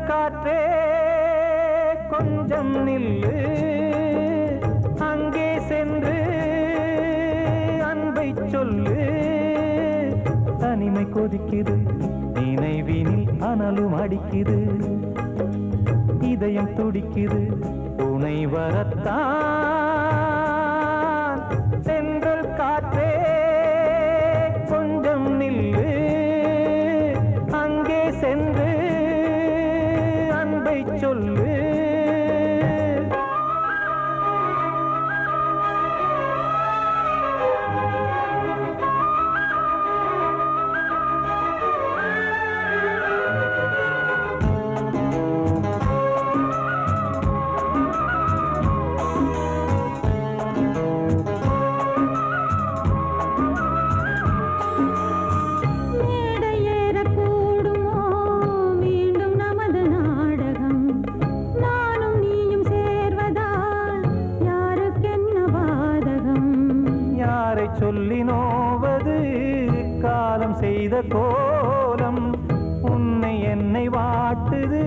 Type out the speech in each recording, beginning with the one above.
காற்றே கொஞ்சம் நில்லு, அங்கே சென்று அன்பை சொல்லு. தனிமை கொதிக்குது, நினைவினில் அனலும் அடிக்குது, இதயம் துடிக்குது, துணை வரத்தான். சென்றல் காற்றே கொஞ்சம் நில்லு, அங்கே சென்று சொல்லு. சொல்லி நோவது காலம் செய்த கோலம், உன்னை என்னை வாட்டுது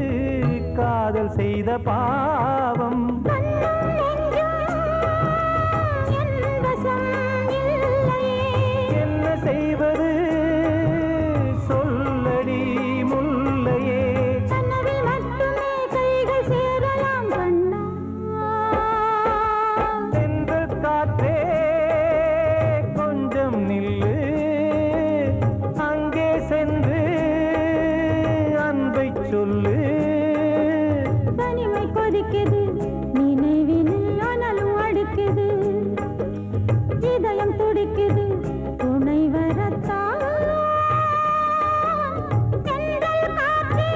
காதல் செய்த பாவம். என்ன செய்வது சொல்லடி முல்லையே, சென்ற காற்றே நில்லு, அங்கே சென்று அன்பை சொல்லு. தனிமை கொதிக்குது, நினைவினில் அனலும் அடிக்குது, இதயம் துடிக்குது, துணை வரத்தான். சென்றல் காற்றே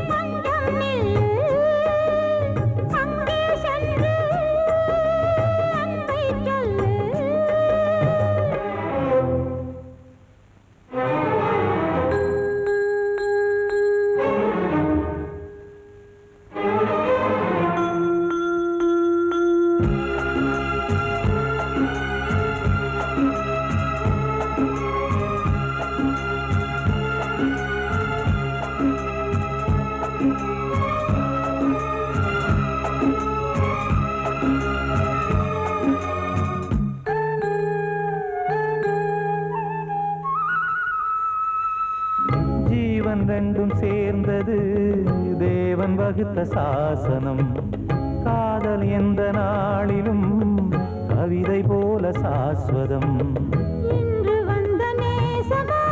கொஞ்சம் நில்லு, அங்கே சென்று அன்பை சொல்லு. ஜீவன் ரெண்டும் சேர்ந்தது தேவன் வகுத்த சாசனம். காதல் எந்த நாளிலும் கவிதை போல சாஸ்வதம். இன்று வந்த நேசமோ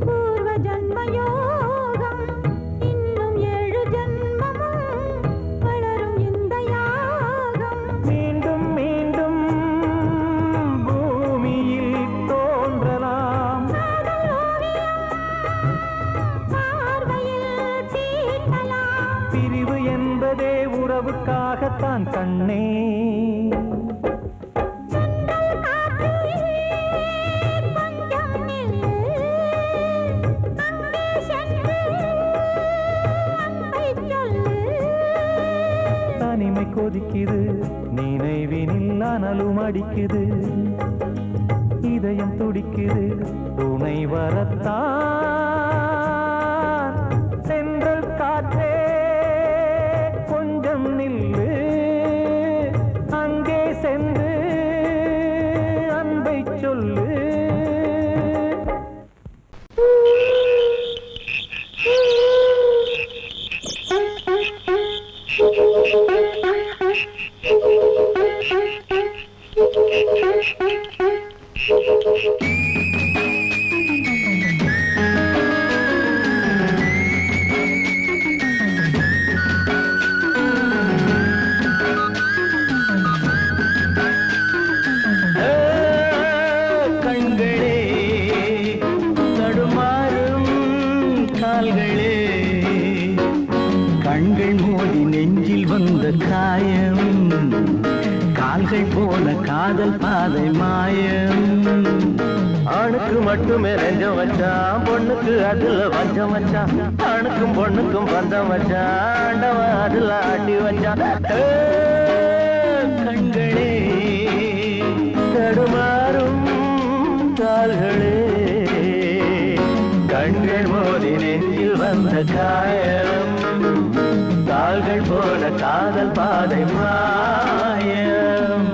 பூர்வ ஜன்ம யோகம், இன்னும் 7 ஜன்மமும் வளரும் இந்த யாகம். மீண்டும் மீண்டும் பூமியில் தோன்றலாம், பிரிவு என்பதே உறவுக்காகத்தான் கண்ணே. தனிமை கொதிக்குது, நினைவினில் அனலும் அடிக்குது, இதயம் துடிக்குது, துணை வரத்தான். சென்றல் காற்றே கொஞ்சம் நில்லு, அங்கே சென்று அன்பை சொல்லு. கண்கள் மோதி நெஞ்சில் வந்த காயம் கால்கள் போன காதல் பாதை மாயம் ஆணுக்கு மட்டுமே நெஞ்சம் வச்சான் பொண்ணுக்கு அதுல வஞ்சம் வச்சான் ஆணுக்கும் பொண்ணுக்கும் பந்தம் வச்சான் ஆண்டவன் அதுல ஆட்டி வச்சான் கண்களே தடுமாறும் கால்களே கண்கள் மோதி நெஞ்சில் வந்த காயம் கால்கள் போல காதல் பாதை மாயம்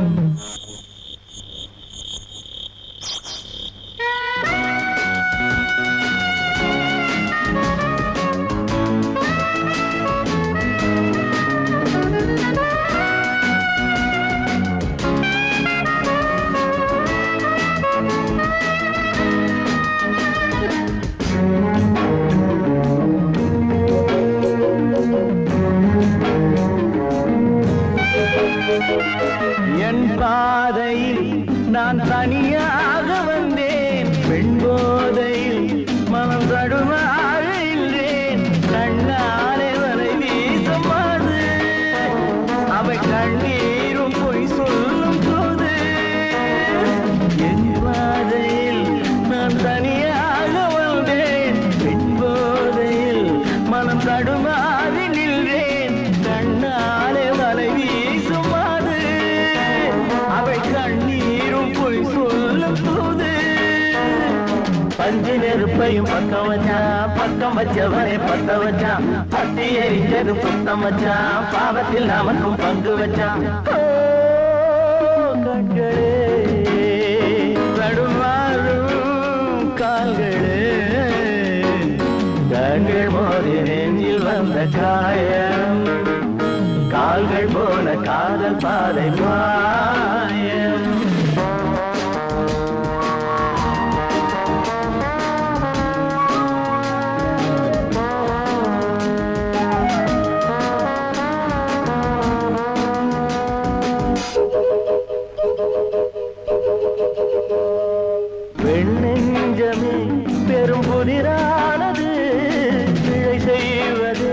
என் பாதையில் நான் தனியாக வந்தேன் பெண் போதையில் மனம் தடுமாக இல்லேன் கண்ணாலே வரை வீசமாது அவை கண்ணீரும் பொய் சொல்லும் போது என் பாதையில் நான் தனியாக வந்தேன் பெண் போதையில் மனம் தடுமாக நின்றேன் கண்ணாலே வரை வீசுமாது அவை கண்ணீரும் பொய் சொல்லும் போது பஞ்சு நெருப்பையும் பக்கம் வச்சான் பக்கம் வச்சவரை பத்த வச்சான் பட்டி எரிஞ்சதும் சுத்தம் வச்சான் பாவத்தில் நமக்கும் பங்கு வச்சான் கண்களே தடுமாறும் கால்களே கண்கள் மோதி நெஞ்சில் வந்த காயம் கால்கள் போல காதல் பாதை மாயம் பெண்ணெஞ்சமே பெரும் புதிரானது பிழை செய்வது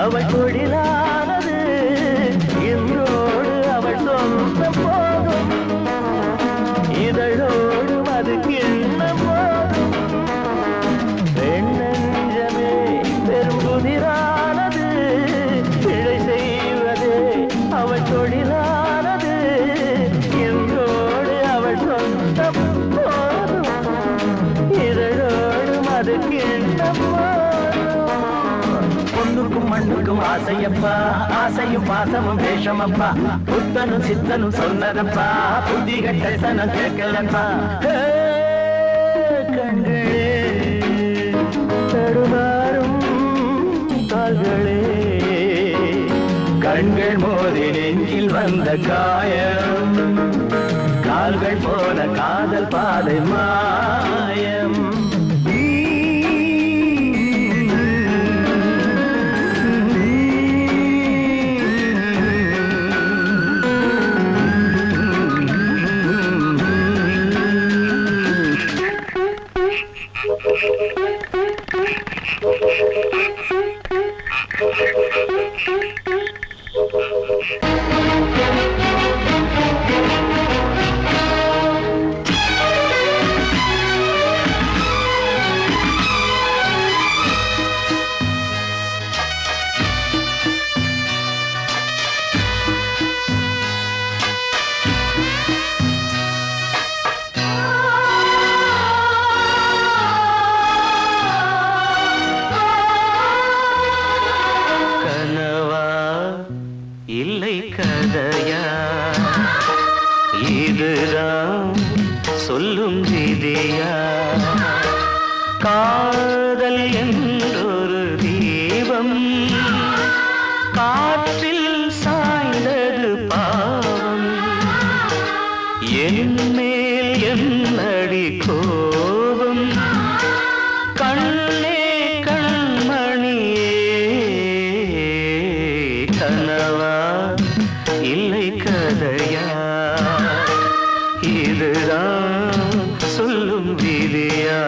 அவள் தொழிலானது இன்றோடு அவள் சொந்த போதும் இதழோடு அது கிண்ண போதும் பெண்ணெஞ்சமே பெரும் புதிரானது பிழை செய்வது அவள் தொழிலானது இன்றோடு அவள் சொந்த பொண்ணுக்கும் மண்ணுக்கும் ஆசையப்பா ஆசையும் பாசமும் வேஷமப்பா புத்தனும் சித்தனும் சொன்னதப்பா புத்தி கட்ட சனம் கேட்கலப்பா கண்களே தடுமாறும் கால்களே கண்கள் மோதி நெஞ்சில் வந்த காயம் கால்கள் போன காதல் பாதை மாயம் இல்லை கதையா இதுதான் சொல்லும் விதியா காதல் என்றொரு தீபம் காற்றில் சாய்ந்தது பாவம் என் மேல் என்னடி கோபம் கண்ணே கண்மணியே கனவா இல்லை கதையா இதுதான் சொல்லும் விதியா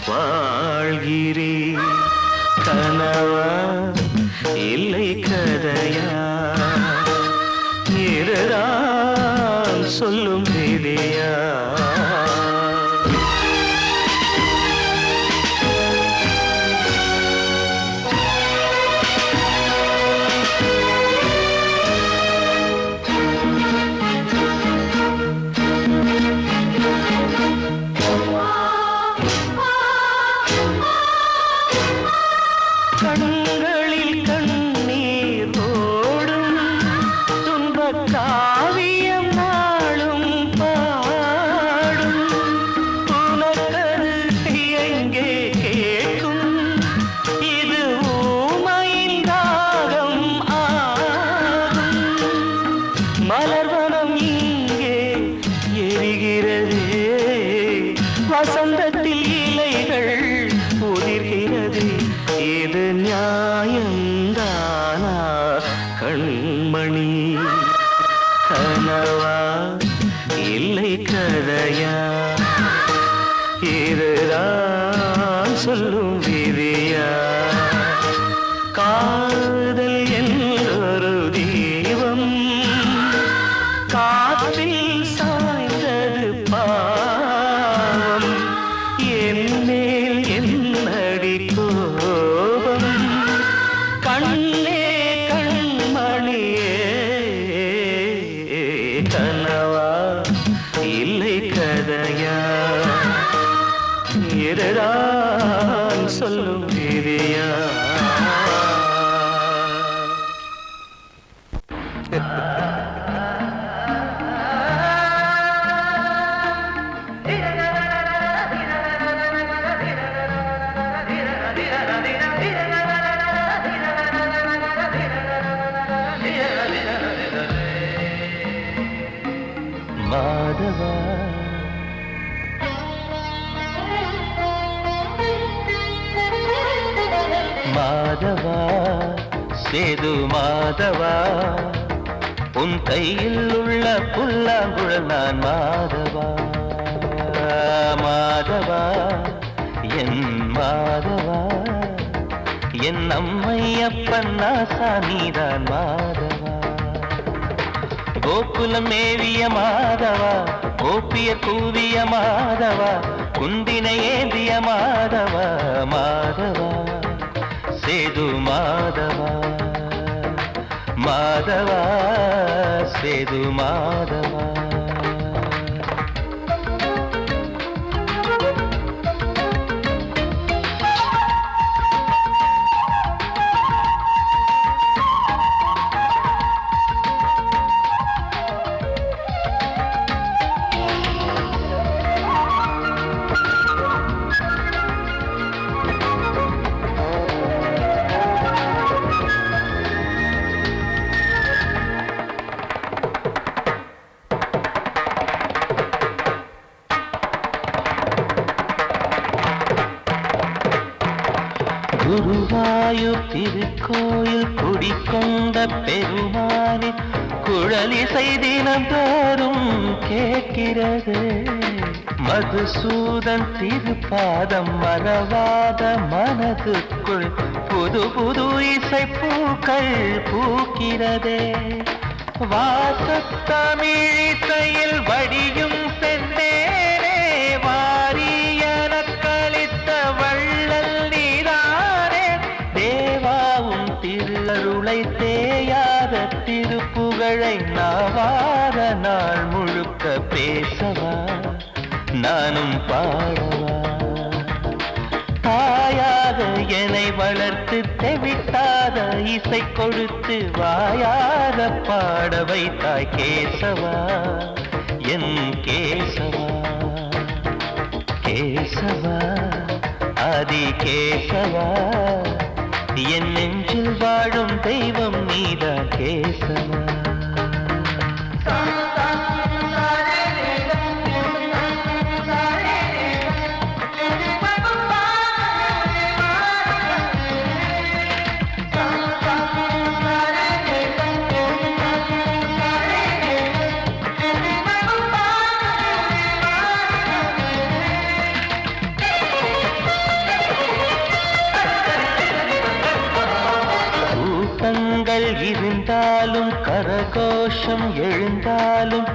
வாழ்கிறேன். கனவா இல்லை கதையா, இதுதான் சொல்லும் விதியா? கண்களில் கண்ணீர் ஓடும் துன்பக் காவியம் நாளும் பாடும். உனக்கது எங்கே கேட்கும், இது ஊமையின் தாகம் ஆகும். மலர்வனம் இங்கே எரிகிறதே, வசந்தத்தில் இலைகள் உதிர்கிறது. இது நியாயந்தானா கண்மணி? கனவா இல்லை கதையா, இதுதான் சொல்லும் விதியா? காதல் என்றொரு தீபம் காற்றில் சாய்ந்தது பாவம். என்னேல் என்னடி கோபம், கண்ணே கண்மணியே. கனவா இல்லை கதையா, இதுதான் சொல்லும் விதியா? மாதவா மாதவா சேது மாதவா, உன் கையில் உள்ள புல்லாங்குழல் நான் மாதவா. மாதவா என் மாதவா, என் அம்மையப்பன் நாசா நீதான் மாதவா. கோகுலம் மேவிய மாதவா, கோப்பிய கூவிய மாதவா, குந்தினை ஏந்திய மாதவா. மாதவா சேது மாதவா, மாதவா சேது மாதவா. குருவாயூர் திருக்கோயில் குடிக்கொண்ட பெருமானே, குழலிசை தினந்தோறும் கேட்கிறது. மதுசூதன் திருப்பாதம் மறவாத மனதுக்குள் புது புது இசை பூக்கள் பூக்கிறதே. வாசத்தமிழிசையில் வடியும் செந்தேனே, வாரியன கழித்த வள்ளல் நீதானே. தேவாவும் திருஅருளை தேயாத திருப்புகழை நாவாத நாள் முழுக்க பேசவா, நானும் பாடவா. தாயாக என்னை வளர்த்து தெவிட்டாத இசை கொடுத்து வாயாக பாட வைத்தாய் கேசவா, என் கேசவா. கேசவா ஆதி கேசவா, என் நெஞ்சில் வாழும் தெய்வம் நீதான் கேசவா. கரைகள் இருந்தாலும் கரகோஷம் எழுந்தாலும்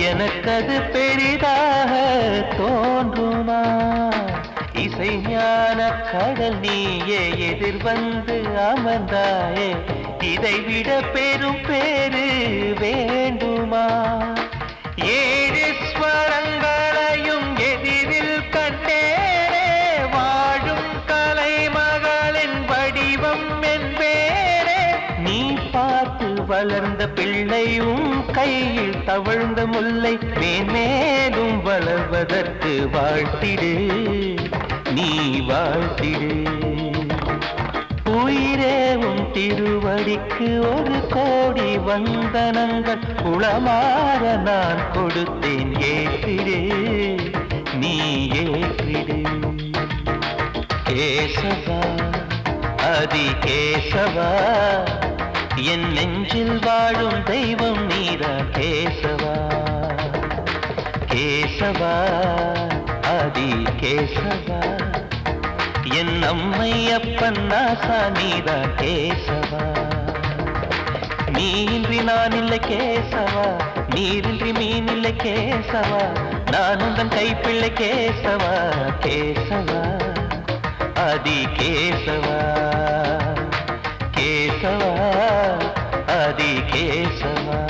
எனக்கது பெரிதாக தோன்றுமா? இசை ஞான கடல் நீயே எதிர்வந்து அமர்ந்தாயே, இதைவிட பெரும் பேரு வேண்டுமா? ஏழு ஸ்வரங்களையும் எதிரில் கண்டேனே, வாழும் கலைமகளின் வடிவம் என்பேனே. நீ பார்த்து வளர்ந்த பிள்ளையும் கையில் தவழ்ந்த முல்லை, மேன்மேலும் வளர்வதற்கு வாழ்த்திடு, நீ வாழ்த்திடு. உயிரேவும் திருவடிக்கு ஒரு கோடி வந்தனங்கள் உளமாற நான் கொடுத்தேன், ஏற்றிடு, நீ ஏற்றிடு. கேசவா அதி கேசவா, என் நெஞ்சில் வாழும் தெய்வம் நீதான் கேசவா. கேசவா அதி கேசவா, என் அம்மை அப்பன் நாசா நீதான் கேசவா. நீயின்றி நான் இல்லை கேசவா, நீரின்றி மீன் இல்லை கேசவா, நான் உந்தன் கைப்பிள்ளை கேசவா. கேசவா அதி கேசவா, கேசவா அதி கேசவா.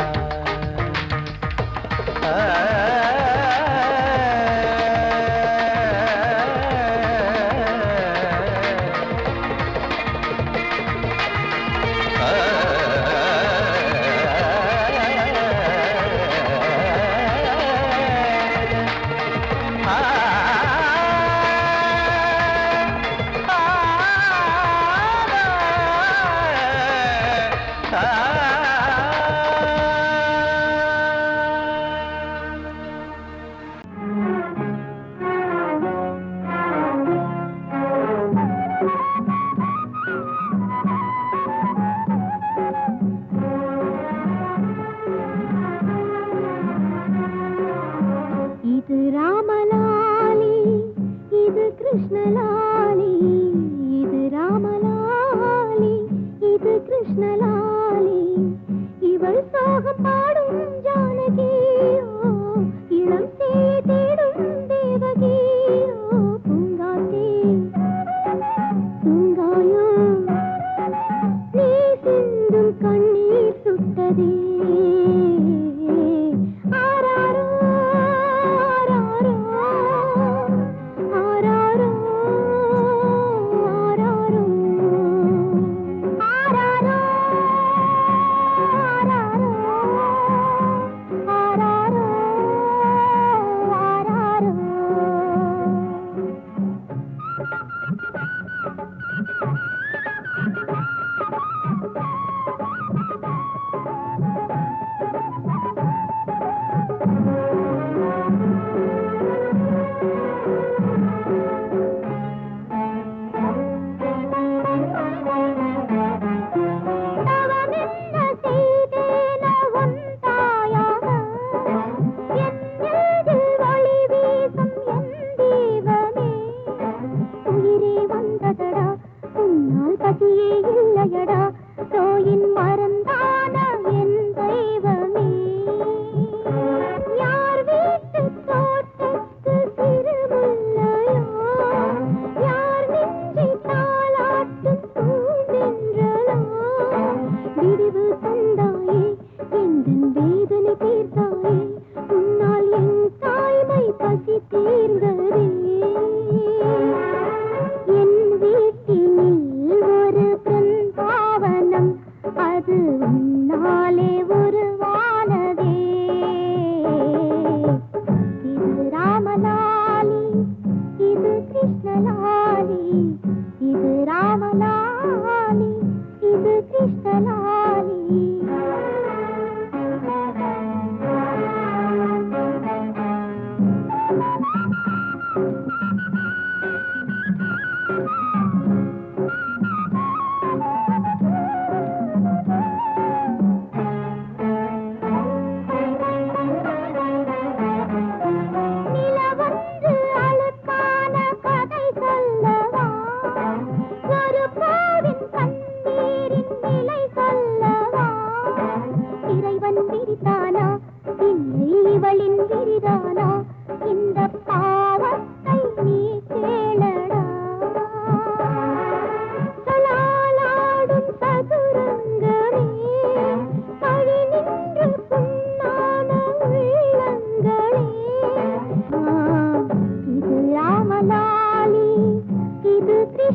ஒரு பாவின் கண்ணீரின் நிலை சொல்ல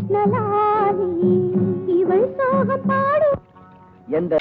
நலாலி இவள் சோகம் பாடும் எந்த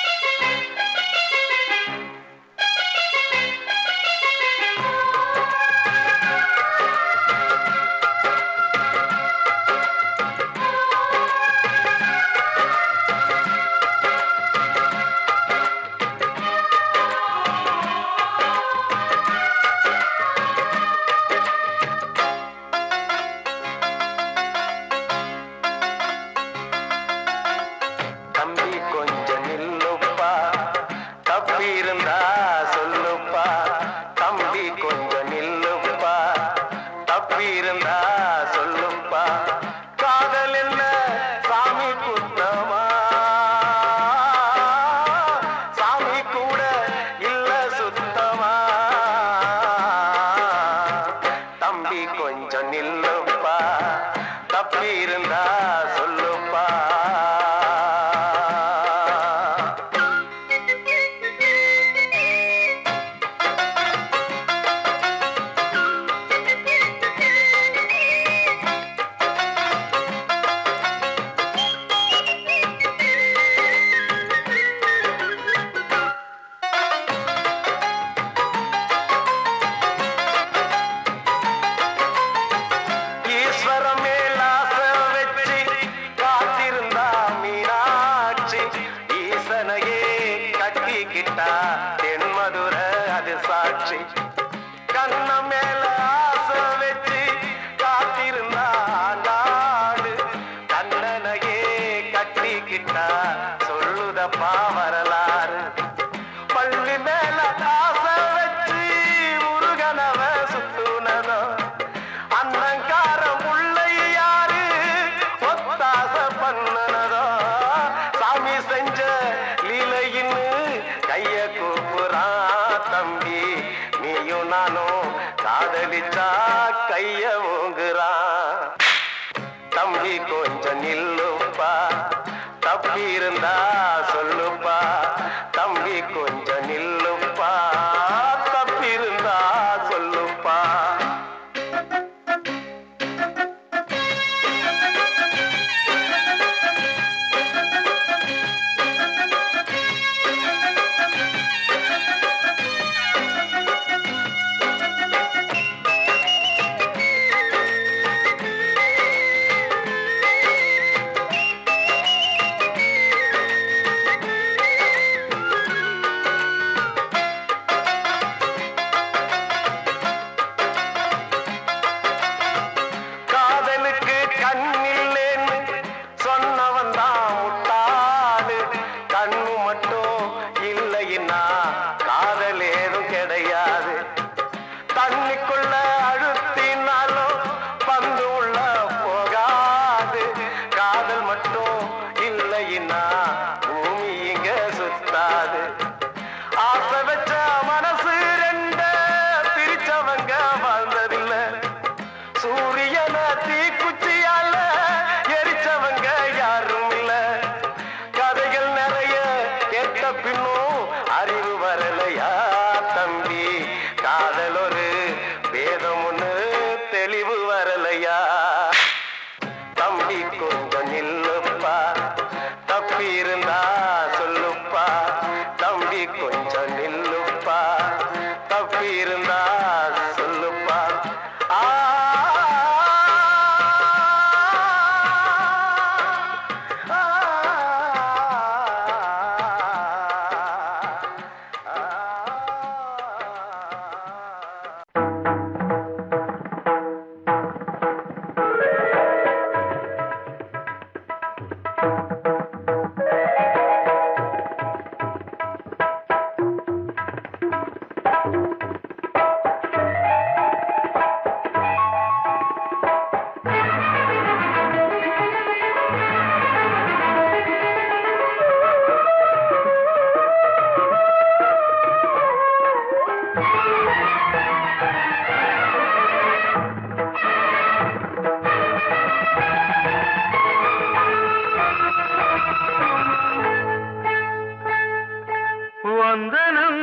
வந்தனம்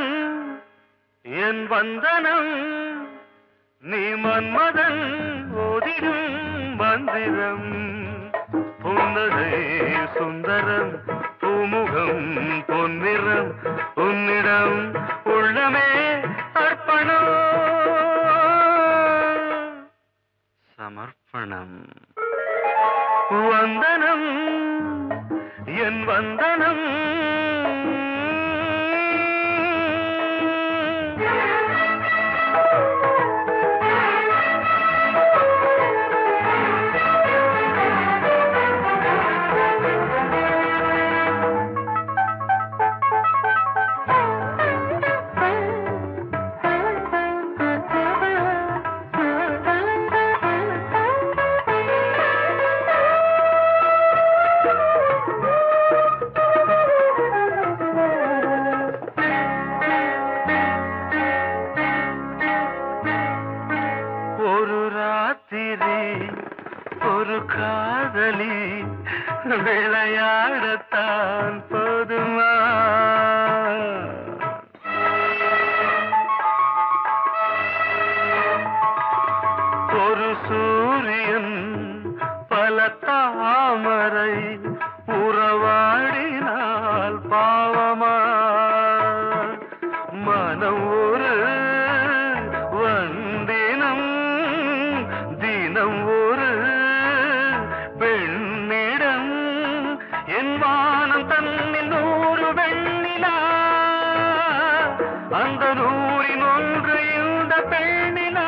என் வந்தனம் நீ மன்மதன் ஓதிடும் மந்திரம் சுந்தரம் பூமுகம் பொன்னிறம் உன்னிடம் உள்ளமே அர்ப்பணம் சமர்ப்பணம் வந்தனம் என் வந்தனம் ஒரு காதலி விளையாடத்தான் போதுமா ஒரு சூரியன் பல தாமரை உறவாடினால் பாவமா மனம் ஒரு வந்தினம் தினம் ஒரு பெண்ணிடம் என் வானம் தன்னில் 100 வெண்ணிலா அந்த 100இன் ஒன்று இந்த பெண்ணிலா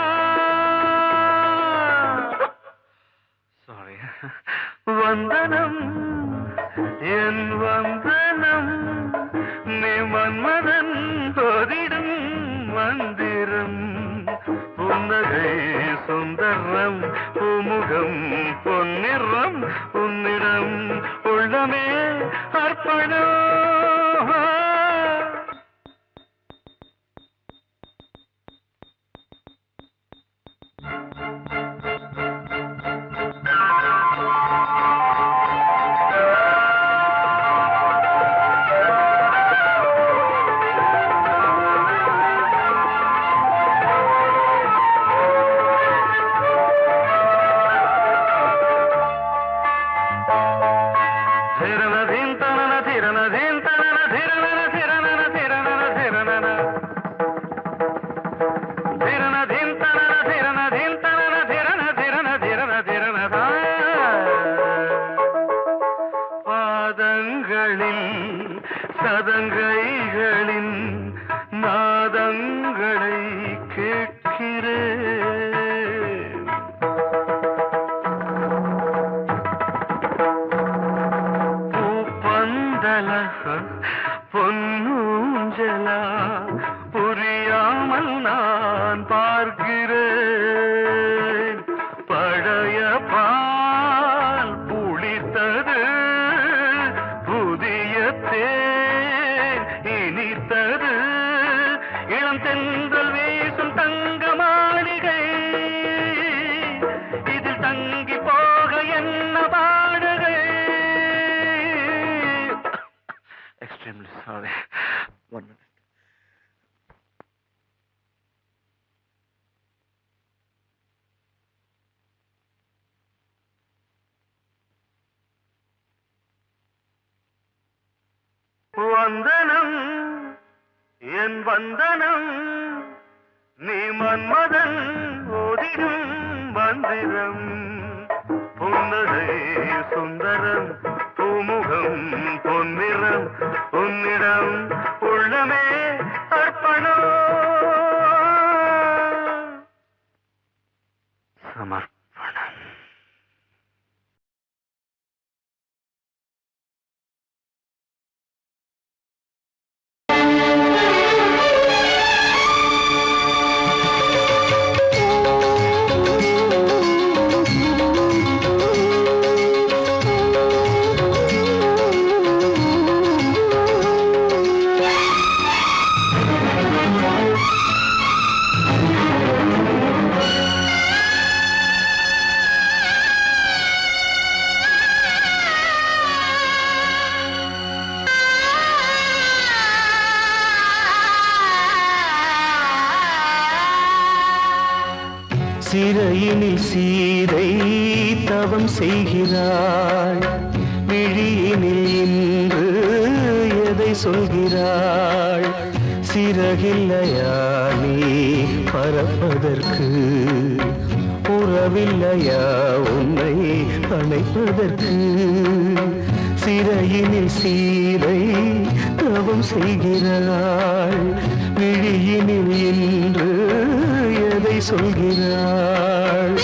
சாரி வந்தனம் என் வந்தனம் நீ மன்மதன் போதிடும் மந்திரம் புன்னகை சுந்தரம் பூமுகம் பொன்னிறம் உன்னிடம் உள்ளமே அர்ப்பணம் சதங்கைகளின் நாதங்களை கேட்கிறேன் பூப்பந்தல பொன்னூஞ்சலா புரியாமல் நான் பார்க்கிறேன் பழைய பால் புளித்தது புதிய இனித்தது இளம் தென்றல் வீசும் தங்க மாளிகை இதில் தங்கி போக என்ன பாடுகை எக்ஸ்ட்ரீம்லி சாரி 1 minute வந்தனம் என் வந்தனம் நீ மன்மதன் ஓதிடும் மந்திரம் புன்னகை சுந்தரம் பூமுகம் பொன்னிறம் உன்னிடம் உள்ளமே அர்ப்பணம் சமர்ப்பணம் சிறையினில் சீதை தவம் செய்கிறாள் விழியினில் சொல்கிறாள். சிறகில்லையா நீ பறப்பதற்கு, உறவில்லையா உன்னை அணைப்பதற்கு. சிறையினில் சீரை தவம் செய்கிறாள். விழியினில் இன்று எதை சொல்கிறாள்?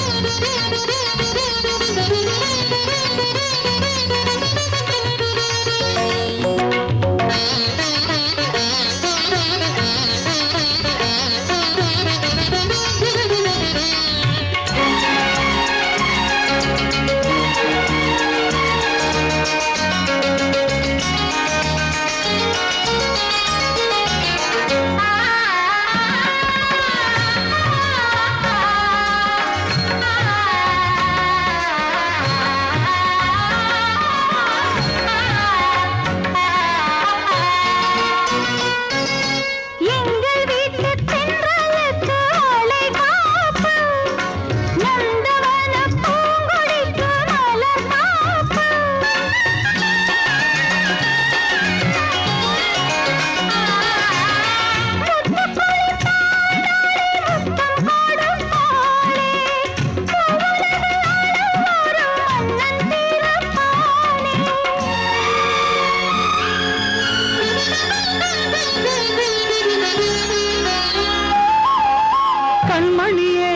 கண்மணியே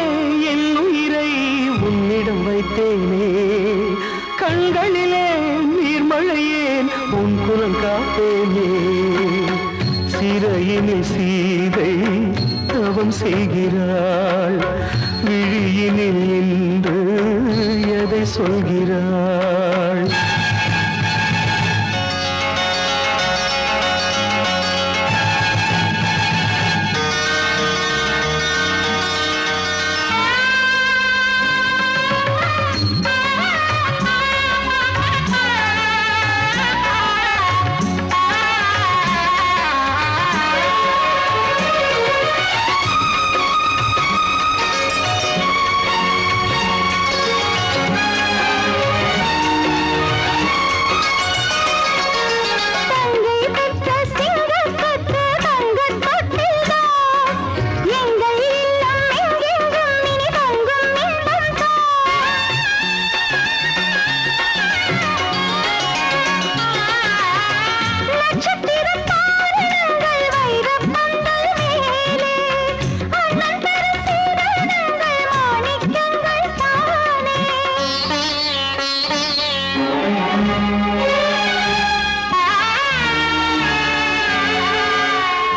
என் உயிரை உன்னிடம் வைத்தேனே, கண்களிலே நீர்மழையேன் உன் குரல் காப்பேனே. சிறையினில் சீதை தவம் செய்கிறாள். விழியினில் இன்று எதை சொல்கிறாள்?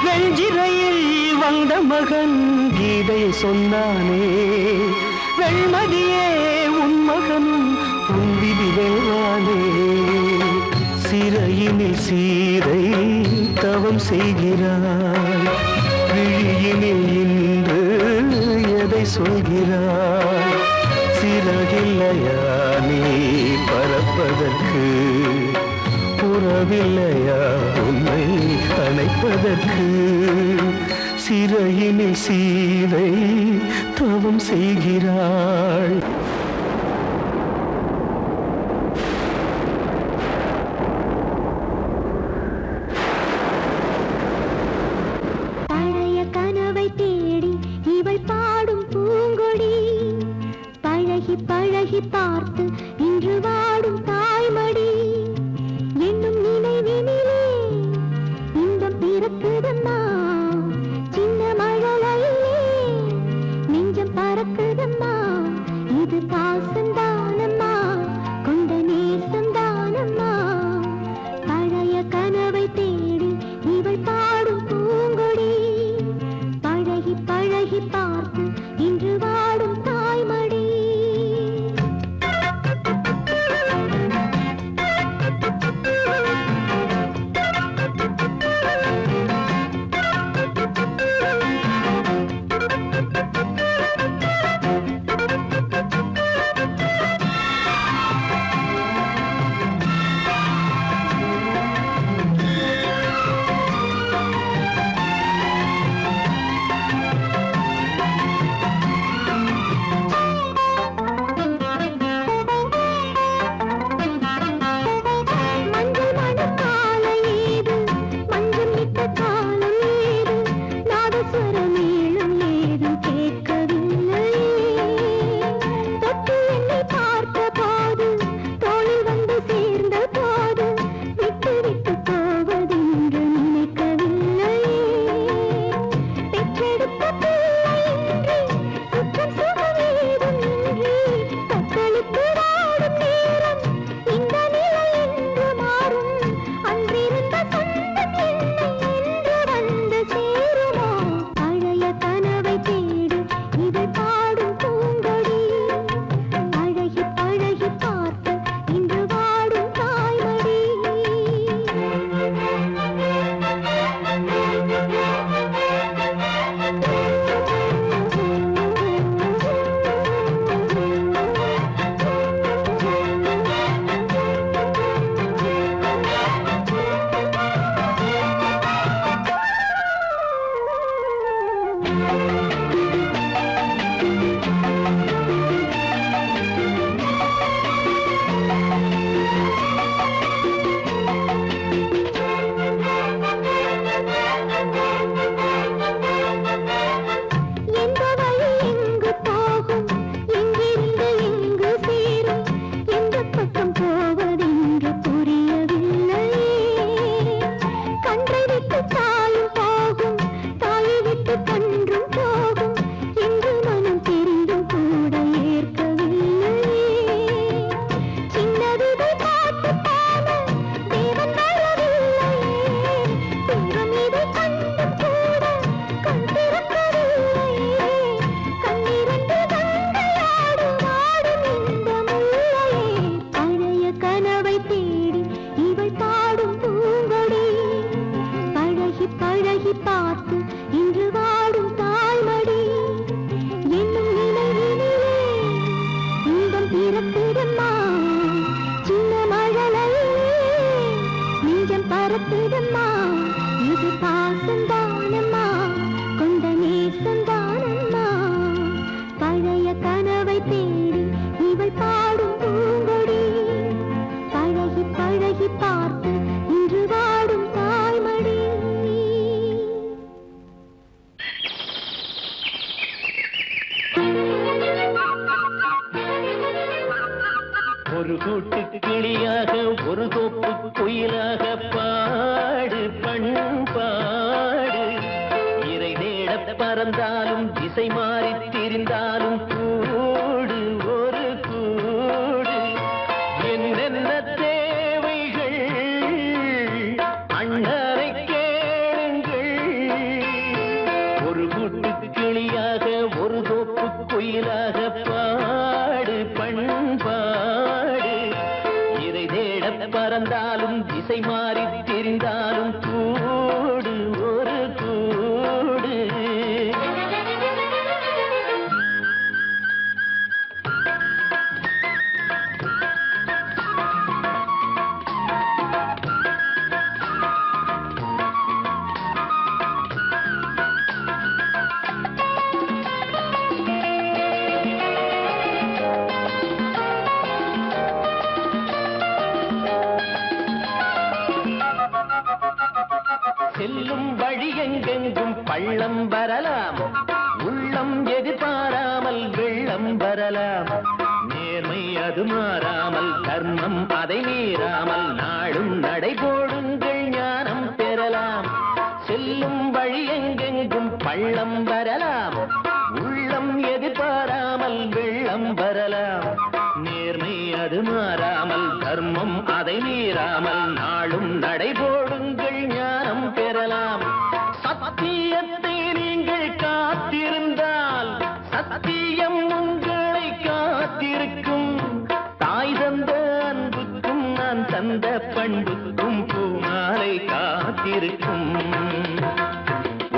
வெஞ்சிரையில் வந்த மகன் கீதை சொன்னானே, வெண்மதியே உன் மகனும் உன் விதி வெல்வானே. சிறையினில் சீரை தவம் செய்கிறாள். விழியினில் இன்று எதை சொல்கிறாள்? சிறகில்லையா நீ பறப்பதற்கு, உறவில்லையா உன்னை அணைப்பதற்கு. சிறையினில் சீதை தவம் செய்கிறாள். பழைய கனவை தேடி இவள் பாடும் பூங்கொடி, பழகி பழகி பார்த்து இன்று வாடும் தாய்மடி. என்னும் நினைவினிலே இன்பம் பிறக்குதம்மா, சின்ன மழலையிலே நெஞ்சம் பறக்குதம்மா. இது பாசந்தானம்மா, கொண்ட நேசந்தானம்மா. பழைய கனவை தேடி இவள் பாடும் பூங்கொடி, பழகி பழகி பார்த்து இன்று வாடும் தாய்மடி. கனவை தேடி இவள் பாடும் பூங்கொடி பழகி பழகி பார்த்து இன்று வாடும் தாய்மடி என்னும் நினைவினிலே இன்பம் பிறப்பிடம்மா சின்ன மழலையே நெஞ்சம் பரப்பிடம்மா இது பாசந்தானம்மா கொண்ட நேசந்தானம்மா பழைய கனவை தேடி இவள் பாடும் பூங்கொடி பழகி பழகி பார்த்து இன்று வாடும் தாய்மடி ஒரு கூட்டு கிளியாக ஒரு தோப்பு குயிலாக பாடு பண்பாடு இறை தேட பறந்தாலும் திசை மாறி திரிந்தாலும் கூடு ஒரு கூடு என்னென்ன தேவைகள் அண்ணரை கேளுங்கள் ஒரு கூட்டு கிளியாக ஒரு தோப்பு குயிலாக பாடு பண்பாடு இறை தேட பறந்தாலும் திசை மாறி தெரிந்தாலும் கூடு ஒரு கூடு செல்லும் வழி எங்கெங்கும் பள்ளம் வரலாம் உள்ளம் எதிர்பாராமல் வெள்ளம் வரலாம் நேர்மை அது மாறாமல் தர்மம் அதை மீறாமல் நாடும் நடைபோடுங்கள் ஞானம் பெறலாம் செல்லும் வழி எங்கெங்கும் பள்ளம் வரலாம் உள்ளம் எதிர்பாராமல் வெள்ளம் வரலாம் நேர்மை அது மாறாமல் தர்மம் அதை மீறாமல் நாளும் நடைபோடுங்கள் ஞானம் பெறலாம் சத்தியத்தை நீங்கள் காத்திருந்தால் சத்தியம் உங்களை காத்திருக்கும் தாய் தந்த அன்புக்கும் நான் தந்த பண்புக்கும் பூமாலை காத்திருக்கும்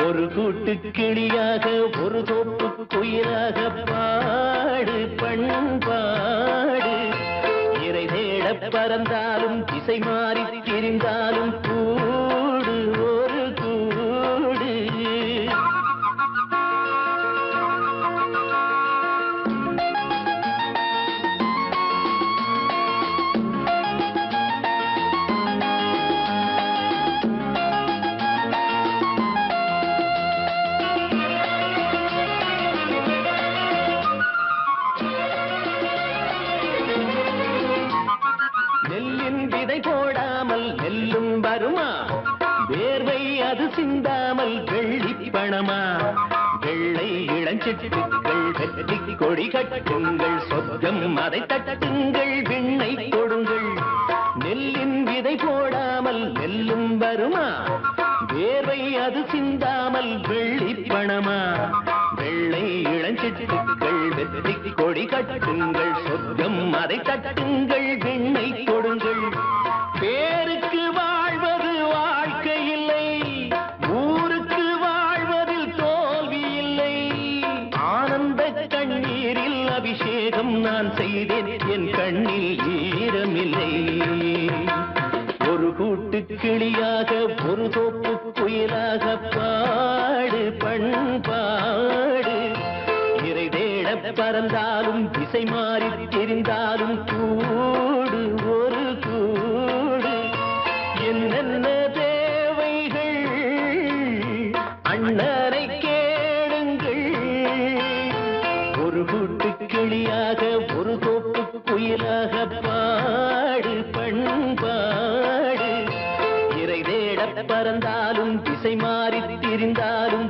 ஒரு கூட்டு கிளியாக ஒரு தோப்பு குயிலாக பாடு பண்பாடு இறை தேட பறந்தாலும் திசை மாறி திரிந்தாலும் கூடு ஒரு கூடு போடாமல் நெல்லும் வருமா வேர்வை அது சிந்தாமல் வெள்ளி பணமா வெள்ளை இளஞ்சிட்டுக்கள் வெற்றி கொடி கட்டுங்கள் சொர்க்கம் அதை தட்டுங்கள் விண்ணை கொடுங்கள் நெல்லின் விதை போடாமல் நெல்லும் வருமா வேர்வை அது சிந்தாமல் வெள்ளி பணமா வெள்ளை இளஞ்சிட்டுக்கள் வெற்றி கொடி கட்டுங்கள் சொர்க்கம் அதை தட்டுங்கள் விண்ணை கொடுங்கள் பேருக்கு வாழ்வது வாழ்க்கை இல்லை ஊருக்கு வாழ்வதில் தோல்வி இல்லை ஆனந்த கண்ணீரில் அபிஷேகம் நான் செய்தேன் என் கண்ணில் ஈரமில்லை ஒரு கூட்டு கிளியாக ஒரு தோப்பு குயிலாக பாடு பண்பாடு இறை தேட பறந்தாலும் திசை மாறி தெரிந்தாலும் கூடு ஒரு கூடு என்னென்ன தேவைகள் அண்ணரை கேளுங்கள் ஒரு கூட்டு கிளியாக ஒரு தோப்பு குயிலாக பாடு பண்பாடு இறை தேட பறந்தாலும் திசை மாறி திரிந்தாலும்